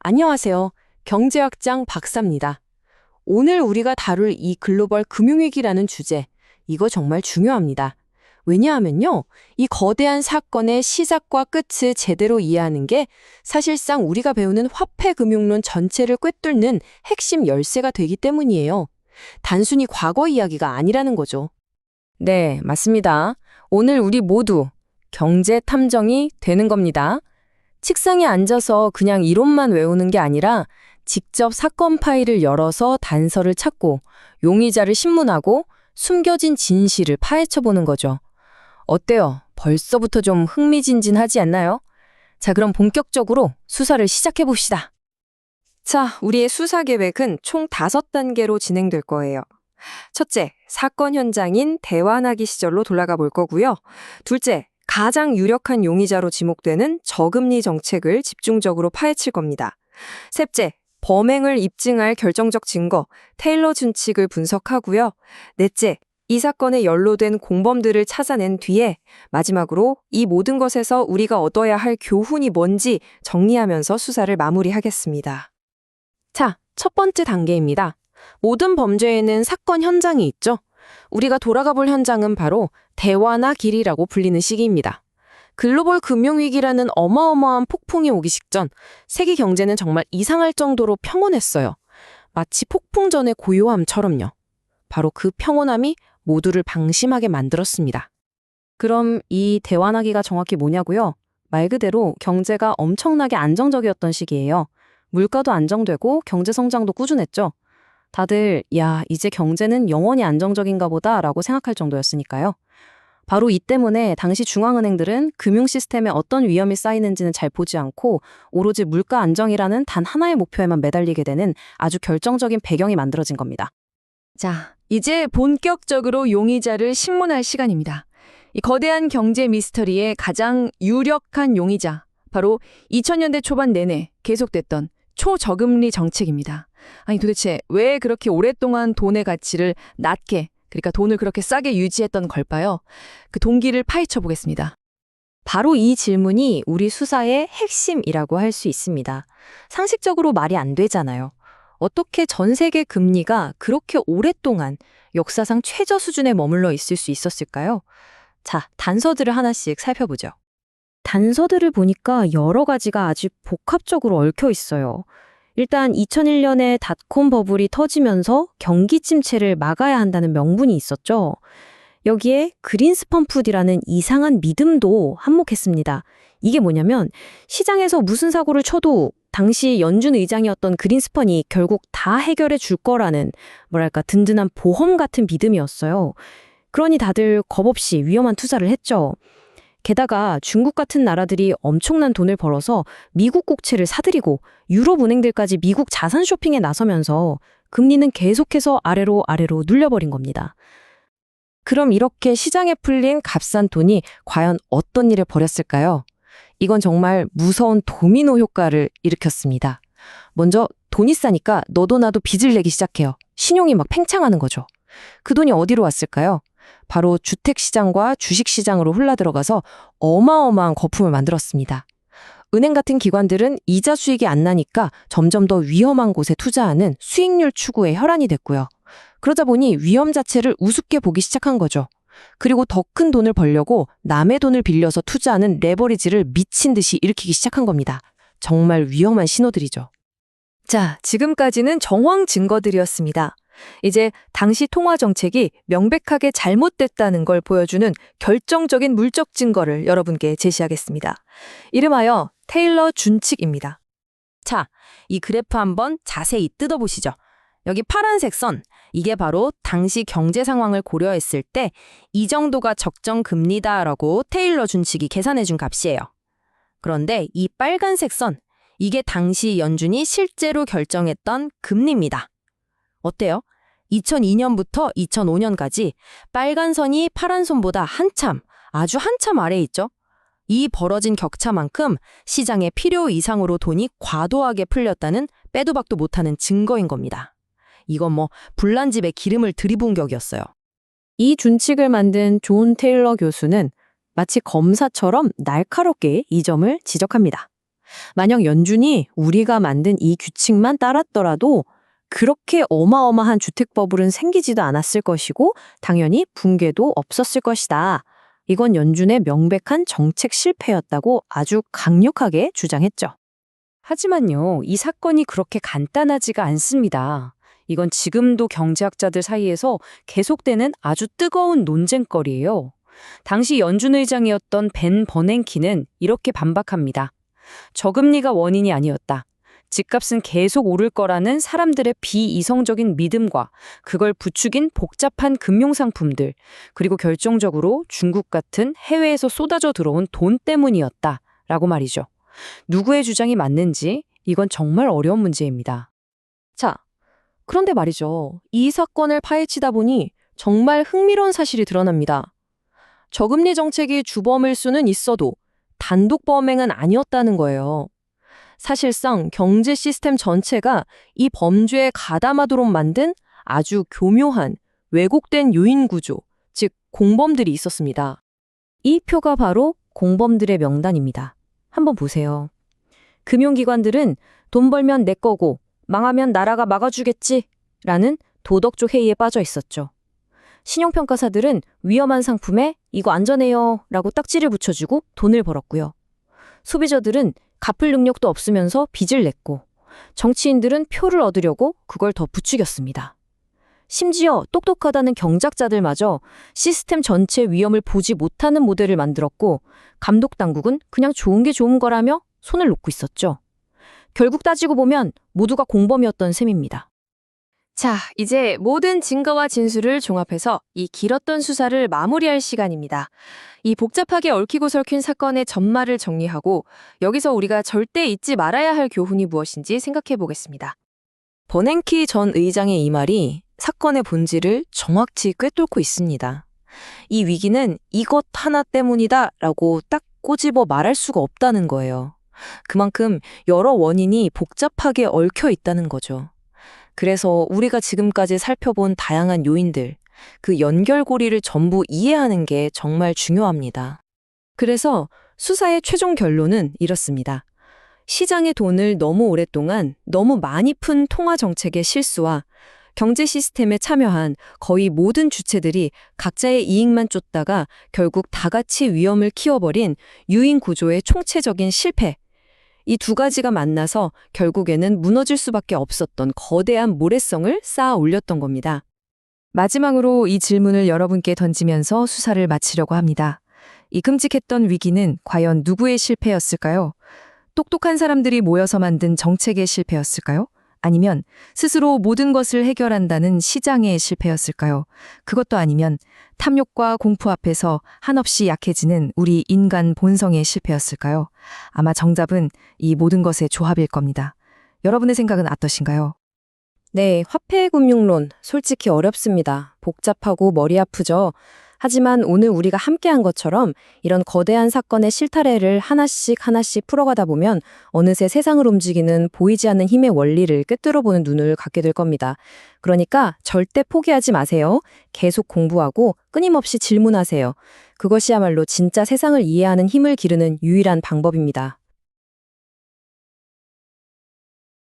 안녕하세요. 경제학장 박사입니다. 오늘 우리가 다룰 이 글로벌 금융위기라는 주제, 이거 정말 중요합니다. 왜냐하면요, 이 거대한 사건의 시작과 끝을 제대로 이해하는 게 사실상 우리가 배우는 화폐금융론 전체를 꿰뚫는 핵심 열쇠가 되기 때문이에요. 단순히 과거 이야기가 아니라는 거죠. 네, 맞습니다. 오늘 우리 모두 경제 탐정이 되는 겁니다. 책상에 앉아서 그냥 이론만 외우는 게 아니라 직접 사건 파일을 열어서 단서를 찾고 용의자를 신문하고 숨겨진 진실을 파헤쳐보는 거죠. 어때요? 벌써부터 좀 흥미진진하지 않나요? 자, 그럼 본격적으로 수사를 시작해봅시다. 자, 우리의 수사 계획은 총 5단계로 진행될 거예요. 첫째, 사건 현장인 대환하기 시절로 돌아가 볼 거고요. 둘째, 가장 유력한 용의자로 지목되는 저금리 정책을 집중적으로 파헤칠 겁니다. 셋째, 범행을 입증할 결정적 증거, 테일러 준칙을 분석하고요. 넷째, 이 사건에 연루된 공범들을 찾아낸 뒤에 마지막으로 이 모든 것에서 우리가 얻어야 할 교훈이 뭔지 정리하면서 수사를 마무리하겠습니다. 자, 첫 번째 단계입니다. 모든 범죄에는 사건 현장이 있죠. 우리가 돌아가 볼 현장은 바로 대환하 길이라고 불리는 시기입니다. 글로벌 금융위기라는 어마어마한 폭풍이 오기 직전 세계 경제는 정말 이상할 정도로 평온했어요. 마치 폭풍 전의 고요함처럼요. 바로 그 평온함이 모두를 방심하게 만들었습니다. 그럼 이 대환하기가 정확히 뭐냐고요? 말 그대로 경제가 엄청나게 안정적이었던 시기예요. 물가도 안정되고 경제 성장도 꾸준했죠. 다들 야, 이제 경제는 영원히 안정적인가 보다라고 생각할 정도였으니까요. 바로 이 때문에 당시 중앙은행들은 금융 시스템에 어떤 위험이 쌓이는지는 잘 보지 않고 오로지 물가 안정이라는 단 하나의 목표에만 매달리게 되는 아주 결정적인 배경이 만들어진 겁니다. 자, 이제 본격적으로 용의자를 신문할 시간입니다. 이 거대한 경제 미스터리의 가장 유력한 용의자, 바로 2000년대 초반 내내 계속됐던 초저금리 정책입니다. 아니 도대체 왜 그렇게 오랫동안 돈의 가치를 낮게, 그러니까 돈을 그렇게 싸게 유지했던 걸까요? 그 동기를 파헤쳐 보겠습니다. 바로 이 질문이 우리 수사의 핵심이라고 할 수 있습니다. 상식적으로 말이 안 되잖아요. 어떻게 전 세계 금리가 그렇게 오랫동안 역사상 최저 수준에 머물러 있을 수 있었을까요? 자, 단서들을 하나씩 살펴보죠. 단서들을 보니까 여러 가지가 아주 복합적으로 얽혀 있어요. 일단 2001년에 닷컴 버블이 터지면서 경기 침체를 막아야 한다는 명분이 있었죠. 여기에 그린스펀푸드라는 이상한 믿음도 한몫했습니다. 이게 뭐냐면 시장에서 무슨 사고를 쳐도 당시 연준 의장이었던 그린스펀이 결국 다 해결해 줄 거라는 뭐랄까 든든한 보험 같은 믿음이었어요. 그러니 다들 겁없이 위험한 투자를 했죠. 게다가 중국 같은 나라들이 엄청난 돈을 벌어서 미국 국채를 사들이고 유럽 은행들까지 미국 자산 쇼핑에 나서면서 금리는 계속해서 아래로 눌려버린 겁니다. 그럼 이렇게 시장에 풀린 값싼 돈이 과연 어떤 일을 벌였을까요? 이건 정말 무서운 도미노 효과를 일으켰습니다. 먼저 돈이 싸니까 너도 나도 빚을 내기 시작해요. 신용이 막 팽창하는 거죠. 그 돈이 어디로 왔을까요? 바로 주택시장과 주식시장으로 흘러들어가서 어마어마한 거품을 만들었습니다. 은행 같은 기관들은 이자 수익이 안 나니까 점점 더 위험한 곳에 투자하는 수익률 추구의 혈안이 됐고요. 그러다 보니 위험 자체를 우습게 보기 시작한 거죠. 그리고 더 큰 돈을 벌려고 남의 돈을 빌려서 투자하는 레버리지를 미친 듯이 일으키기 시작한 겁니다. 정말 위험한 신호들이죠. 자, 지금까지는 정황 증거들이었습니다. 이제 당시 통화 정책이 명백하게 잘못됐다는 걸 보여주는 결정적인 물적 증거를 여러분께 제시하겠습니다. 이름하여 테일러 준칙입니다. 자, 이 그래프 한번 자세히 뜯어보시죠. 여기 파란색 선, 이게 바로 당시 경제 상황을 고려했을 때 이 정도가 적정 금리다라고 테일러 준칙이 계산해준 값이에요. 그런데 이 빨간색 선, 이게 당시 연준이 실제로 결정했던 금리입니다. 어때요? 2002년부터 2005년까지 빨간 선이 파란 선보다 아주 한참 아래에 있죠? 이 벌어진 격차만큼 시장의 필요 이상으로 돈이 과도하게 풀렸다는 빼도 박도 못하는 증거인 겁니다. 이건 불난 집에 기름을 들이부은 격이었어요. 이 준칙을 만든 존 테일러 교수는 마치 검사처럼 날카롭게 이 점을 지적합니다. 만약 연준이 우리가 만든 이 규칙만 따랐더라도 그렇게 어마어마한 주택버블은 생기지도 않았을 것이고 당연히 붕괴도 없었을 것이다. 이건 연준의 명백한 정책 실패였다고 아주 강력하게 주장했죠. 하지만요, 이 사건이 그렇게 간단하지가 않습니다. 이건 지금도 경제학자들 사이에서 계속되는 아주 뜨거운 논쟁거리예요. 당시 연준 의장이었던 벤 버냉키는 이렇게 반박합니다. 저금리가 원인이 아니었다. 집값은 계속 오를 거라는 사람들의 비이성적인 믿음과 그걸 부추긴 복잡한 금융상품들, 그리고 결정적으로 중국 같은 해외에서 쏟아져 들어온 돈 때문이었다라고 말이죠. 누구의 주장이 맞는지 이건 정말 어려운 문제입니다. 자, 그런데 말이죠. 이 사건을 파헤치다 보니 정말 흥미로운 사실이 드러납니다. 저금리 정책이 주범일 수는 있어도 단독 범행은 아니었다는 거예요. 사실상 경제 시스템 전체가 이 범죄에 가담하도록 만든 아주 교묘한 왜곡된 요인 구조, 즉 공범들이 있었습니다. 이 표가 바로 공범들의 명단입니다. 한번 보세요. 금융기관들은 돈 벌면 내 거고 망하면 나라가 막아주겠지 라는 도덕적 해이에 빠져 있었죠. 신용평가사들은 위험한 상품에 이거 안전해요 라고 딱지를 붙여주고 돈을 벌었고요. 소비자들은 갚을 능력도 없으면서 빚을 냈고 정치인들은 표를 얻으려고 그걸 더 부추겼습니다. 심지어 똑똑하다는 경작자들마저 시스템 전체 위험을 보지 못하는 모델을 만들었고 감독당국은 그냥 좋은 게 좋은 거라며 손을 놓고 있었죠. 결국 따지고 보면 모두가 공범이었던 셈입니다. 자, 이제 모든 증거와 진술을 종합해서 이 길었던 수사를 마무리할 시간입니다. 이 복잡하게 얽히고 설킨 사건의 전말을 정리하고 여기서 우리가 절대 잊지 말아야 할 교훈이 무엇인지 생각해 보겠습니다. 버냉키 전 의장의 이 말이 사건의 본질을 정확히 꿰뚫고 있습니다. 이 위기는 이것 하나 때문이다라고 딱 꼬집어 말할 수가 없다는 거예요. 그만큼 여러 원인이 복잡하게 얽혀 있다는 거죠. 그래서 우리가 지금까지 살펴본 다양한 요인들, 그 연결고리를 전부 이해하는 게 정말 중요합니다. 그래서 수사의 최종 결론은 이렇습니다. 시장의 돈을 너무 오랫동안 너무 많이 푼 통화 정책의 실수와 경제 시스템에 참여한 거의 모든 주체들이 각자의 이익만 쫓다가 결국 다 같이 위험을 키워버린 유인 구조의 총체적인 실패, 이 두 가지가 만나서 결국에는 무너질 수밖에 없었던 거대한 모래성을 쌓아 올렸던 겁니다. 마지막으로 이 질문을 여러분께 던지면서 수사를 마치려고 합니다. 이 끔찍했던 위기는 과연 누구의 실패였을까요? 똑똑한 사람들이 모여서 만든 정책의 실패였을까요? 아니면 스스로 모든 것을 해결한다는 시장의 실패였을까요? 그것도 아니면 탐욕과 공포 앞에서 한없이 약해지는 우리 인간 본성의 실패였을까요? 아마 정답은 이 모든 것의 조합일 겁니다. 여러분의 생각은 어떠신가요? 네, 화폐금융론 솔직히 어렵습니다. 복잡하고 머리 아프죠. 하지만 오늘 우리가 함께한 것처럼 이런 거대한 사건의 실타래를 하나씩 풀어가다 보면 어느새 세상을 움직이는 보이지 않는 힘의 원리를 꿰뚫어보는 눈을 갖게 될 겁니다. 그러니까 절대 포기하지 마세요. 계속 공부하고 끊임없이 질문하세요. 그것이야말로 진짜 세상을 이해하는 힘을 기르는 유일한 방법입니다.